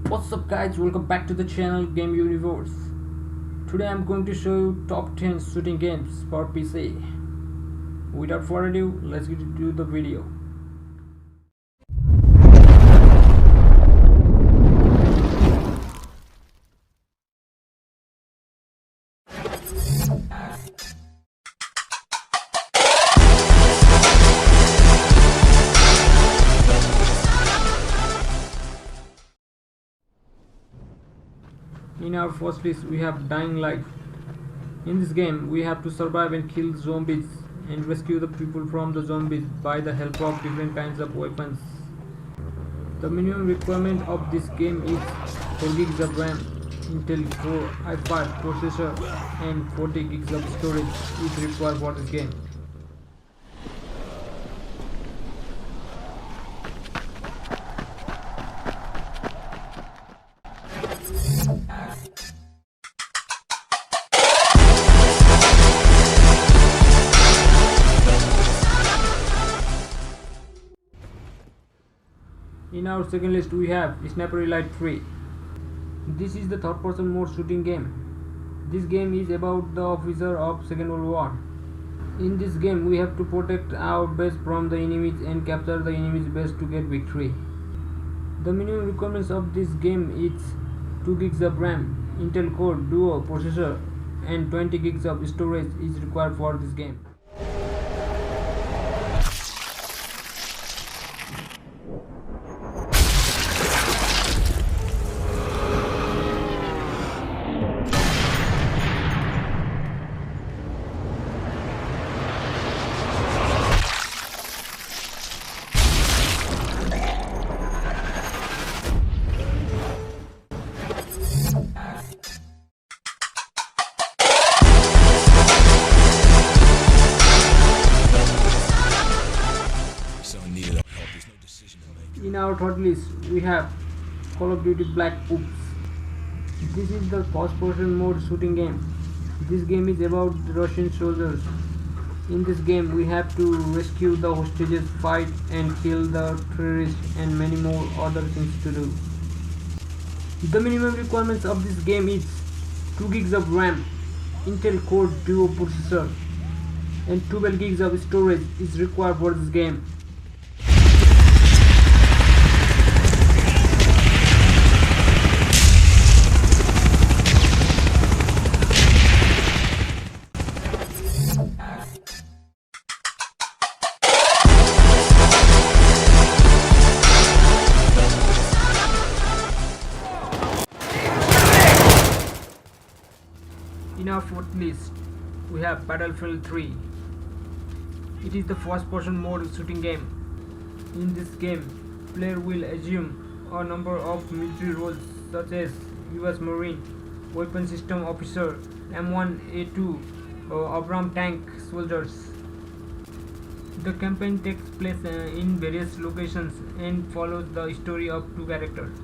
What's up guys, welcome back to the channel Game Universe. Today I'm going to show you top 10 shooting games for PC. Without further ado, let's get into the video. In our first list we have Dying Light. In this game we have to survive and kill zombies and rescue the people from the zombies by the help of different kinds of weapons. The minimum requirement of this game is 4 gigs of RAM, Intel Core i5 processor and 40 gigs of storage is required for this game. In our second list we have Sniper Elite 3. This is the third person mode shooting game. This game is about the officer of Second World War. In this game we have to protect our base from the enemies and capture the enemy's base to get victory. The minimum requirements of this game is 2 gigs of RAM, Intel Core Duo processor and 20 gigs of storage is required for this game. In our third list we have Call of Duty Black Ops. This is the first person mode shooting game. This game is about Russian soldiers. In this game we have to rescue the hostages, fight and kill the terrorists and many more other things to do. The minimum requirements of this game is 2 gigs of RAM, Intel Core Duo processor and 12 gigs of storage is required for this game. In our fourth list, we have Battlefield 3. It is the first person mode shooting game. In this game, player will assume a number of military roles such as US Marine, Weapon System Officer, M1A2, Abram tank soldiers. The campaign takes place in various locations and follows the story of two characters.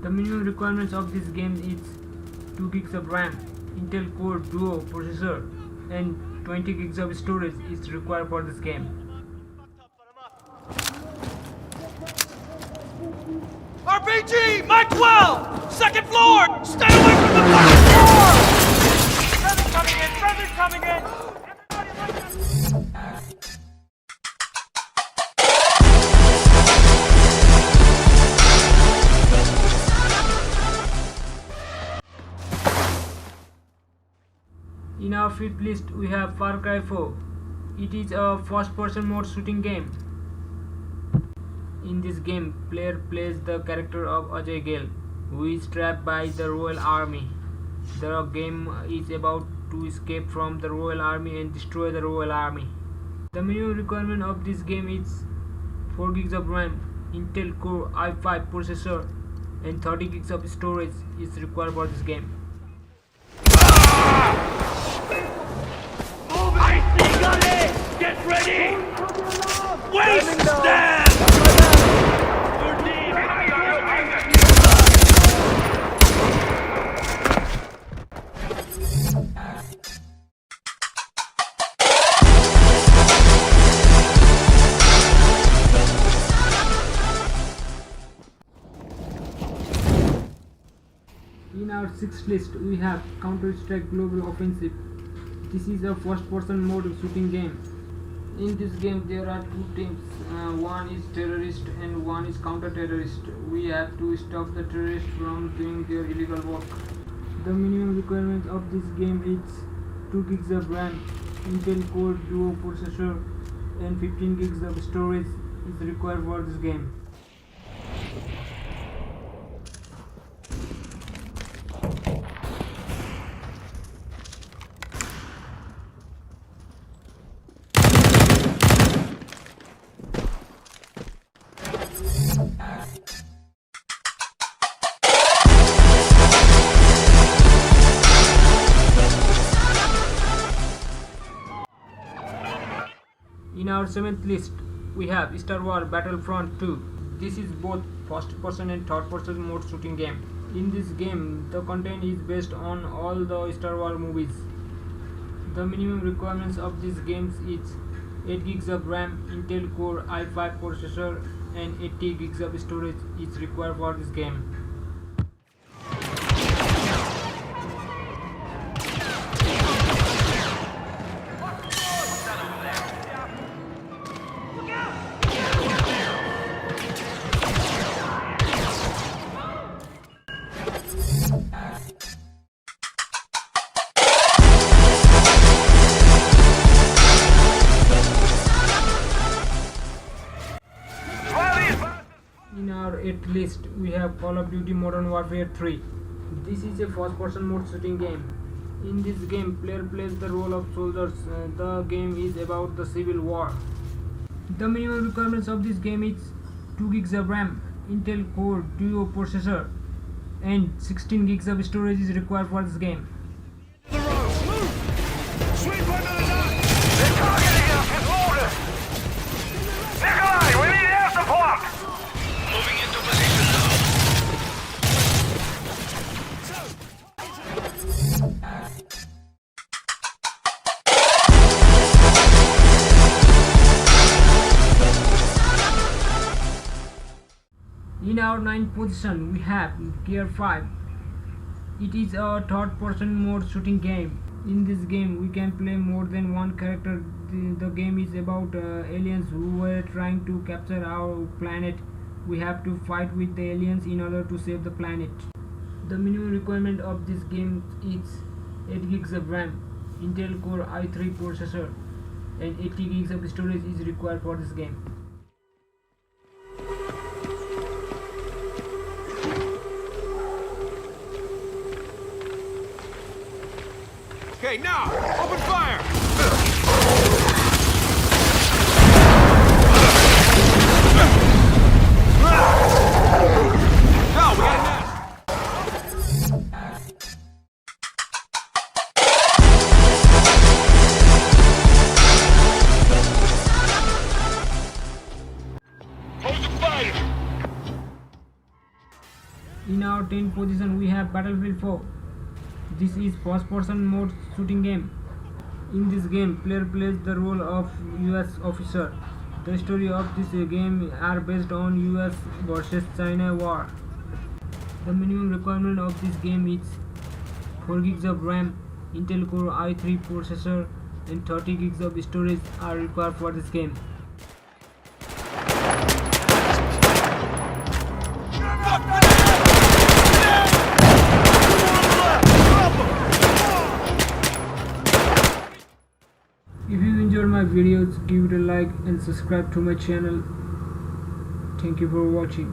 The minimum requirements of this game is 2 gigs of RAM, Intel Core Duo processor and 20 gigs of storage is required for this game. RPG, Mike 12! Second floor! Stay away from the first floor! Friendly coming in! Friendly coming in! In our fifth list we have Far Cry 4. It is a first person mode shooting game. In this game, player plays the character of Ajay Ghale, who is trapped by the Royal Army. The game is about to escape from the Royal Army and destroy the Royal Army. The minimum requirement of this game is 4 gigs of RAM, Intel Core i5 processor and 30 gigs of storage is required for this game. Get ready! Waste them! Your team! In our sixth list, we have Counter-Strike Global Offensive. This is a first-person mode shooting game. In this game, there are two teams. One is terrorist and one is counter-terrorist. We have to stop the terrorists from doing their illegal work. The minimum requirement of this game is 2 gigs of RAM, Intel Core Duo processor, and 15 gigs of storage is required for this game. In our seventh list, we have Wars Battlefront 2. This is both first-person and third-person mode shooting game. In this game, the content is based on all the Star Wars movies. The minimum requirements of this game is 8 gigs of RAM, Intel Core i5 processor, and 80 gigs of storage is required for this game. In our 8th list, we have Call of Duty Modern Warfare 3. This is a first-person mode shooting game. In this game, player plays the role of soldiers. The game is about the civil war. The minimum requirements of this game is 2 gigs of RAM, Intel Core Duo processor, and 16 gigs of storage is required for this game. The road, move! Sweep under the dock! They're targeting us with mortars! Nikolai, we need air support! Moving into position now. In our 9th position, we have Gear 5. It is a third-person mode shooting game. In this game, we can play more than one character. The game is about aliens who were trying to capture our planet. We have to fight with the aliens in order to save the planet. The minimum requirement of this game is 8 gigs of RAM, Intel Core i3 processor, and 80 gigs of storage is required for this game. Okay, now, open fire! Now, we got a nest! Hold the fire! In our 10th position, we have Battlefield 4. This is first-person mode shooting game. In this game, player plays the role of US officer. The story of this game are based on US versus China war. The minimum requirement of this game is 4 gigs of RAM, Intel Core i3 processor, and 30 gigs of storage are required for this game. If you enjoyed my videos, give it a like and subscribe to my channel. Thank you for watching.